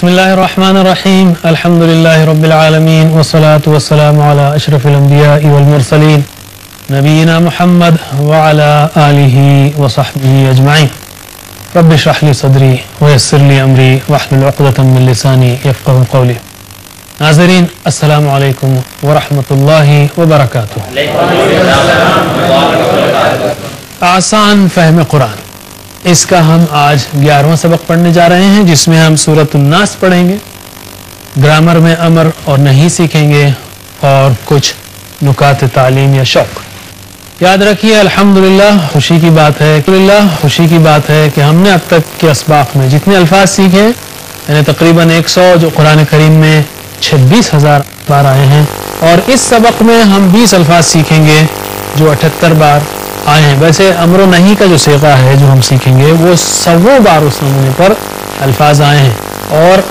بسم الله الرحمن الرحيم الحمد لله رب العالمين والصلاة والسلام على أشرف الأنبياء والمرسلين نبينا محمد وعلى آله وصحبه أجمعين رب اشرح لي صدري ويسر لي أمري واحلل عقدة من لساني يفقهوا قولي. ناظرین السلام علیکم ورحمۃ اللہ وبرکاتہ. آسان فہم قرآن، اس کا ہم آج 11واں سبق پڑھنے جا رہے ہیں، جس میں ہم سورۃ الناس پڑھیں گے، گرامر میں امر اور نہیں سیکھیں گے اور کچھ نکات تعلیم یا شوق. یاد رکھیے الحمدللہ خوشی کی بات ہے کہ ہم نے اب تک کے اسباق میں جتنے الفاظ سیکھے، یعنی تقریباً 100 جو قرآن کریم میں 26,000 بار آئے ہیں، اور اس سبق میں ہم 20 الفاظ سیکھیں گے جو 78 بار آئے ہیں. ویسے امر و نہیں کا جو صیغہ ہے جو ہم سیکھیں گے وہ 100 بار اس نمونے پر الفاظ آئے ہیں، اور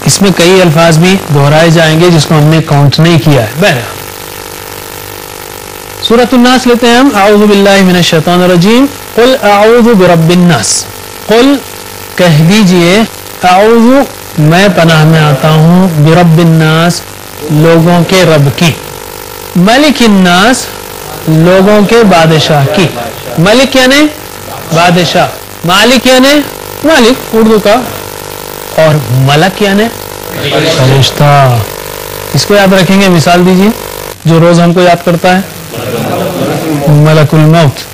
اس میں کئی الفاظ بھی دہرائے جائیں گے جس کو ہم نے کاؤنٹ نہیں کیا ہے. بہرحال سورۃ الناس لیتے ہیں ہم. اعوذ باللہ من الشیطان الرجیم. قل اعوذ برب الناس. قل کہہ دیجئے، اعوذ میں پناہ میں آتا ہوں، برب الناس لوگوں کے رب کی، ملک الناس لوگوں کے بادشاہ کی. ملک یعنی بادشاہ، مالک یعنی مالک اردو کا، اور ملک یعنی فرشتہ. اس کو یاد رکھیں گے، مثال دیجیے جو روز ہم کو یاد کرتا ہے. ملک الموت،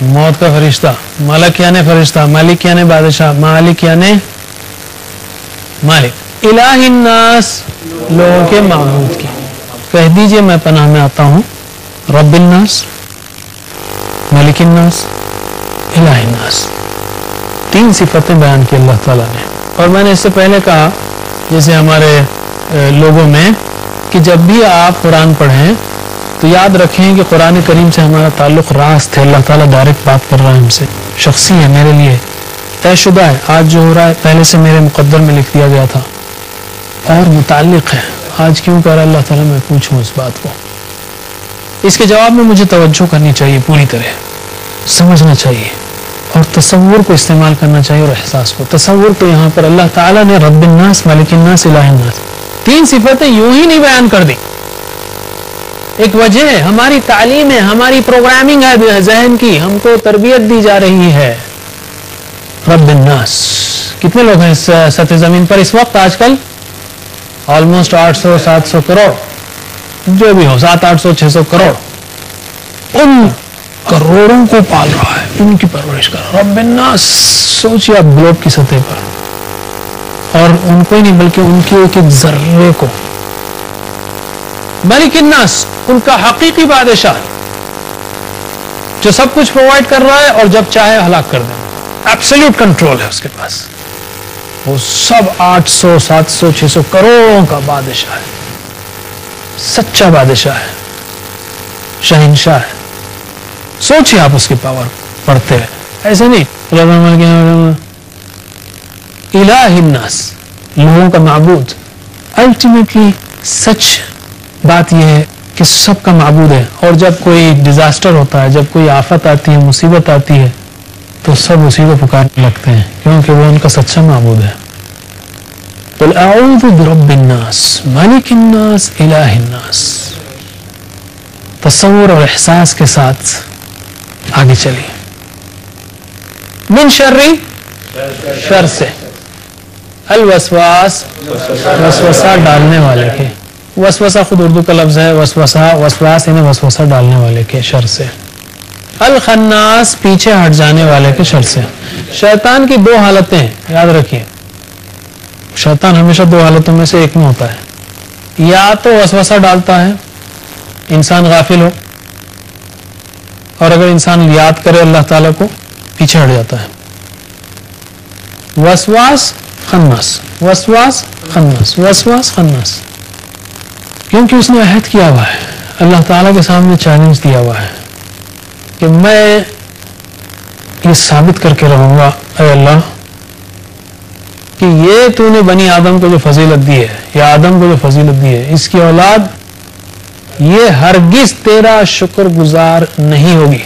موت کا فرشتہ. ملک یعنی فرشتہ، ملک یعنی بادشاہ، مالک یعنی مالک. الہ الناس لوگوں کے معبود کی. کہہ دیجئے میں پناہ میں آتا ہوں رب الناس، ملک الناس، الہ الناس. 3 صفتیں بیان کی اللہ تعالیٰ نے. اور میں نے اس سے پہلے کہا جیسے ہمارے لوگوں میں کہ جب بھی آپ قرآن پڑھیں تو یاد رکھیں کہ قرآن کریم سے ہمارا تعلق راست ہے. اللہ تعالیٰ ڈائریکٹ بات کر رہا ہے ہم سے، شخصی ہے، میرے لیے طے شدہ ہے. آج جو ہو رہا ہے پہلے سے میرے مقدر میں لکھ دیا گیا تھا اور متعلق ہے. آج کیوں کہہ رہا ہے اللہ تعالیٰ میں پوچھوں اس بات کو؟ اس کے جواب میں مجھے توجہ کرنی چاہیے، پوری طرح سمجھنا چاہیے اور تصور کو استعمال کرنا چاہیے اور احساس کو. تصور کو یہاں پر اللہ تعالیٰ نے رب الناس، ملک الناس، الہ الناس 3 صفتیں یوں ہی نہیں بیان کر دی. ایک وجہ ہے، ہماری تعلیم ہے، ہماری پروگرامنگ ہے ذہن کی، ہم کو تربیت دی جا رہی ہے. رب الناس. کتنے لوگ ہیں اس سطح زمین پر اس وقت آج کل؟ آلموسٹ 800-700 کروڑ، جو بھی ہو، 700-800 600 کروڑ. ان کروڑوں کو پال رہا ہے، ان کی پرورش کر رہا ہے. رب الناس سوچیے آپ گلوب کی سطح پر، اور ان کو ہی نہیں بلکہ ان کے ایک ایک ذرے کو. ملک الناس ان کا حقیقی بادشاہ جو سب کچھ پرووائڈ کر رہا ہے اور جب چاہے ہلاک کر دے. ایبسلیوٹ کنٹرول ہے اس کے پاس. وہ سب 800-700-600 کروڑوں کا بادشاہ ہے، سچا بادشاہ ہے، شہنشاہ ہے. سوچیے آپ اس کی پاور پڑھتے ہیں، ایسے نہیں. الہ الناس لوگوں کا معبود. الٹیمیٹلی سچ بات یہ ہے کہ سب کا معبود ہے، اور جب کوئی ڈیزاسٹر ہوتا ہے، جب کوئی آفت آتی ہے، مصیبت آتی ہے، تو سب اسی کو پکارنے لگتے ہیں کیونکہ وہ ان کا سچا معبود ہے. قل اعوذ برب الناس، ملک الناس، الہ الناس. تصور اور احساس کے ساتھ آگے چلیے. من شر، شر سے. الوسواس، وسوسہ ڈالنے والے کے. وسوسہ خود اردو کا لفظ ہے. وسوسہ، وسواس انہیں وسوسہ ڈالنے والے کے شر سے. الخناس پیچھے ہٹ جانے والے کے شر سے. شیطان کی 2 حالتیں ہیں، یاد رکھیے. شیطان ہمیشہ 2 حالتوں میں سے ایک میں ہوتا ہے. یا تو وسوسہ ڈالتا ہے، انسان غافل ہو، اور اگر انسان یاد کرے اللہ تعالیٰ کو پیچھے ہٹ جاتا ہے. وسواس خناس، وسواس خناس، وسواس خناس. کیونکہ اس نے عہد کیا ہوا ہے، اللہ تعالیٰ کے سامنے چیلنج دیا ہوا ہے کہ میں یہ ثابت کر کے رہوں گا اے اللہ کہ یہ تو نے بنی آدم کو جو فضیلت دی ہے، یا آدم کو جو فضیلت دی ہے، اس کی اولاد یہ ہرگز تیرا شکر گزار نہیں ہوگی.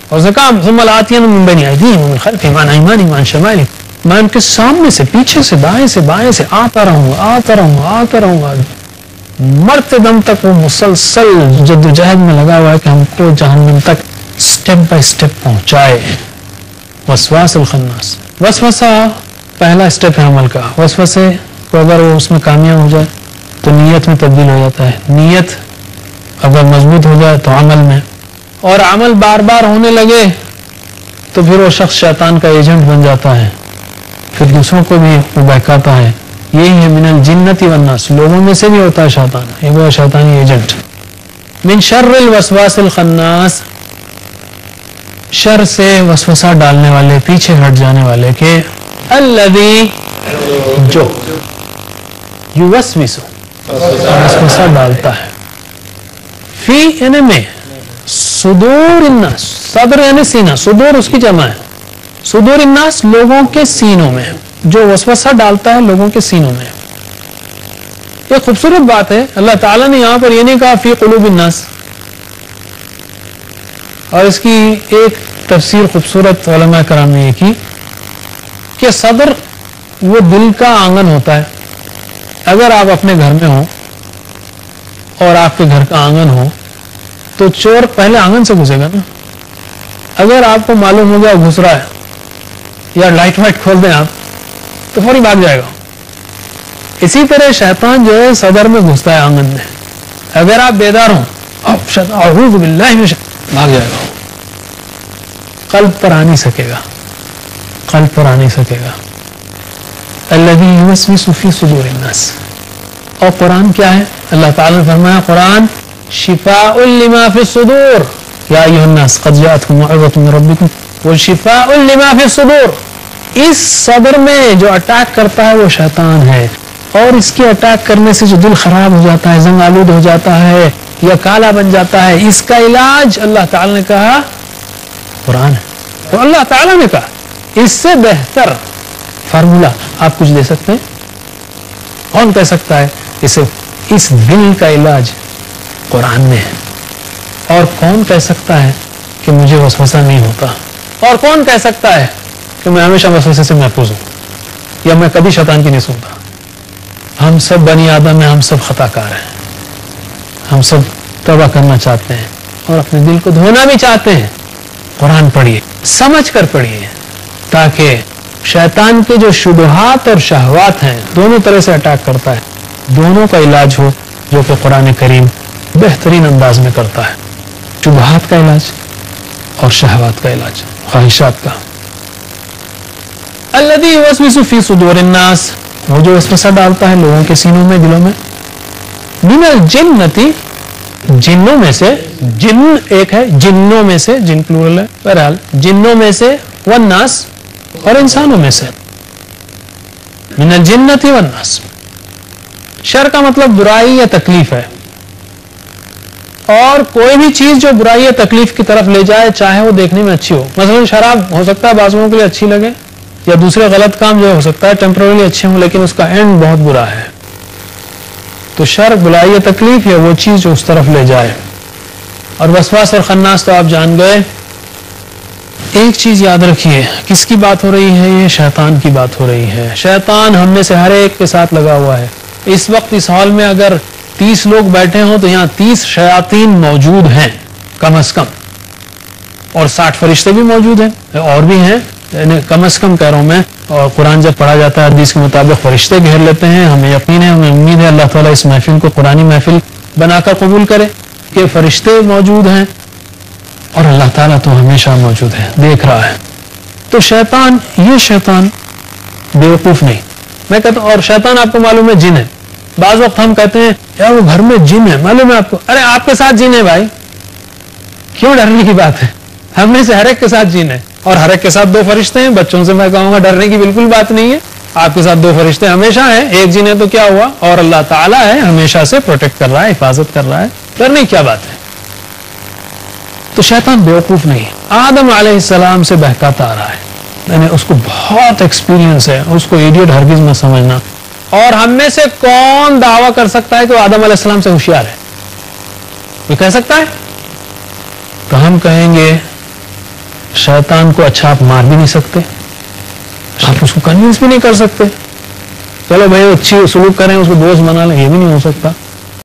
اور ثم لآتینہم من بین ایدیہم ومن خلفہم عن ایمانہم وعن شمائلہم میں ان کے سامنے سے، پیچھے سے، دائیں سے، بائیں سے آتا رہوں گا مرتے دم تک وہ مسلسل جدوجہد میں لگا ہوا ہے کہ ہم کو جہنم تک سٹیپ بائی سٹیپ پہنچائے. وسواس الخناس. وسوسہ پہلا سٹیپ ہے عمل کا. وسوسے کو اگر وہ اس میں کامیاب ہو جائے تو نیت میں تبدیل ہو جاتا ہے. نیت اگر مضبوط ہو جائے تو عمل میں، اور عمل بار بار ہونے لگے تو پھر وہ شخص شیطان کا ایجنٹ بن جاتا ہے، پھر دوسروں کو بھی وہ بہکاتا ہے. یہی ہے من الجنت والناس، لوگوں میں سے بھی ہوتا ہے شیطان، ایک وہ شیطانی ایجنٹ. من شر الوسواس الخناس، شر سے وسوسہ ڈالنے والے، پیچھے ہٹ جانے والے کے. الذی، جو یوسوس، وسوسہ ڈالتا ہے. فی یعنی میں، صدور الناس، صدر یعنی سینہ، صدور اس کی جمع ہے. صدور الناس لوگوں کے سینوں میں، جو وسوسہ ڈالتا ہے لوگوں کے سینوں میں. یہ خوبصورت بات ہے. اللہ تعالیٰ نے یہاں پر یہ نہیں کہا فی قلوب الناس، اور اس کی ایک تفسیر خوبصورت علماء کرام نے یہ کی کہ صدر وہ دل کا آنگن ہوتا ہے. اگر آپ اپنے گھر میں ہوں اور آپ کے گھر کا آنگن ہو تو چور پہلے آنگن سے گھسے گا نا. اگر آپ کو معلوم ہو گیا گھس رہا ہے یا لائٹ وائٹ کھول دیں آپ تو فوری بھاگ جائے گا. اسی طرح شیطان جو ہے صدر میں گھستا ہے آنگن میں. اگر آپ بیدار ہوں اعوذ باللہ من الشیطان، بھاگ جائے گا. قلب پر آ نہیں سکے گا، قلب پر آ نہیں سکے گا. الذی یوسوس فی صدور الناس. اور قرآن کیا ہے؟ اللہ تعالیٰ نے فرمایا قرآن شفاء لما فی الصدور یا ایھا الناس قد جاءتکم موعظۃ من ربکم وشفاء لما فی الصدور. اس صدر میں جو اٹیک کرتا ہے وہ شیطان ہے، اور اس کے اٹیک کرنے سے جو دل خراب ہو جاتا ہے، زنگ آلود ہو جاتا ہے یا کالا بن جاتا ہے، اس کا علاج اللہ تعالیٰ نے کہا قرآن ہے. تو اللہ تعالیٰ نے کہا اس سے بہتر فارمولا آپ کچھ دے سکتے ہیں؟ کون کہہ سکتا ہے اسے؟ اس دل کا علاج قرآن میں ہے. اور کون کہہ سکتا ہے کہ مجھے وسوسہ نہیں ہوتا؟ اور کون کہہ سکتا ہے کہ میں ہمیشہ وسوسے سے محفوظ ہوں یا میں کبھی شیطان کی نہیں سنتا؟ ہم سب بنی آدم ہیں، ہم سب خطا کار ہیں، ہم سب توبہ کرنا چاہتے ہیں اور اپنے دل کو دھونا بھی چاہتے ہیں. قرآن پڑھیے، سمجھ کر پڑھیے، تاکہ شیطان کے جو شبہات اور شہوات ہیں دونوں طرح سے اٹیک کرتا ہے، دونوں کا علاج ہو جو کہ قرآن کریم بہترین انداز میں کرتا ہے. شبہات کا علاج اور شہوات کا علاج، خواہشات کا. الذی یوسوس فی صدور الناس، وہ جو وسوسہ ڈالتا ہے لوگوں کے سینوں میں، دلوں میں. من الجنتی، جنوں میں سے، جن ایک ہے، جنوں میں سے، جن پلورل ہے، بہرحال جنوں میں سے، والناس اور انسانوں میں سے. من الجنتی والناس. شر کا مطلب برائی یا تکلیف ہے، اور کوئی بھی چیز جو برائی یا تکلیف کی طرف لے جائے چاہے وہ دیکھنے میں اچھی ہو. مثلا شراب ہو سکتا ہے بعض لوگوں کے لیے اچھی لگے، یا دوسرے غلط کام جو ہو سکتا ہے ٹیمپرری اچھے ہوں لیکن اس کا اینڈ بہت برا ہے. تو شر برائی یا تکلیف یا وہ چیز جو اس طرف لے جائے. اور وسواس اور خناس تو آپ جان گئے. ایک چیز یاد رکھیے، کس کی بات ہو رہی ہے؟ یہ شیطان کی بات ہو رہی ہے. شیطان ہم میں سے ہر ایک کے ساتھ لگا ہوا ہے. اس وقت اس ہال میں اگر 30 لوگ بیٹھے ہوں تو یہاں 30 شیاطین موجود ہیں کم از کم، اور 60 فرشتے بھی موجود ہیں اور بھی ہیں، یعنی کم از کم کہہ رہا ہوں میں. اور قرآن جب پڑھا جاتا ہے حدیث کے مطابق فرشتے گھیر لیتے ہیں. ہمیں یقین ہے، ہمیں امید ہے اللہ تعالیٰ اس محفل کو قرآنی محفل بنا کر قبول کرے کہ فرشتے موجود ہیں، اور اللہ تعالیٰ تو ہمیشہ موجود ہے، دیکھ رہا ہے. تو شیطان، یہ شیطان بیوقوف نہیں. میں کہتا ہوں، اور شیطان آپ کو معلوم ہے جن ہے. بعض وقت ہم کہتے ہیں یار وہ گھر میں جن ہے، معلوم ہے آپ کو؟ ارے آپ کے ساتھ جن ہے بھائی، کیوں ڈرنے کی بات ہے؟ ہم میں سے ہر ایک کے ساتھ جن ہے، اور ہر ایک کے ساتھ 2 فرشتے ہیں. بچوں سے میں کہوں گا ڈرنے کی بالکل بات نہیں ہے. آپ کے ساتھ 2 فرشتے ہمیشہ ہیں، ایک جن ہے تو کیا ہوا؟ اور اللہ تعالیٰ ہے، ہمیشہ سے پروٹیکٹ کر رہا ہے، حفاظت کر رہا ہے. ڈرنے کی کیا بات ہے؟ تو شیطان بیوقوف نہیں. آدم علیہ السلام سے بہکاتا آ رہا ہے، یعنی اس کو بہت ایکسپیرینس ہے، اس کو ایڈیٹ ہرگز نہ سمجھنا. اور ہم میں سے کون دعویٰ کر سکتا ہے کہ وہ آدم علیہ السلام سے ہوشیار ہے؟ یہ کہہ سکتا ہے؟ تو ہم کہیں گے شیطان کو اچھا آپ مار بھی نہیں سکتے، آپ اس کو کنوینس بھی نہیں کر سکتے. چلو بھائی اچھی سلوک کریں, اس کو دوست بنا لیں, یہ بھی نہیں ہو سکتا.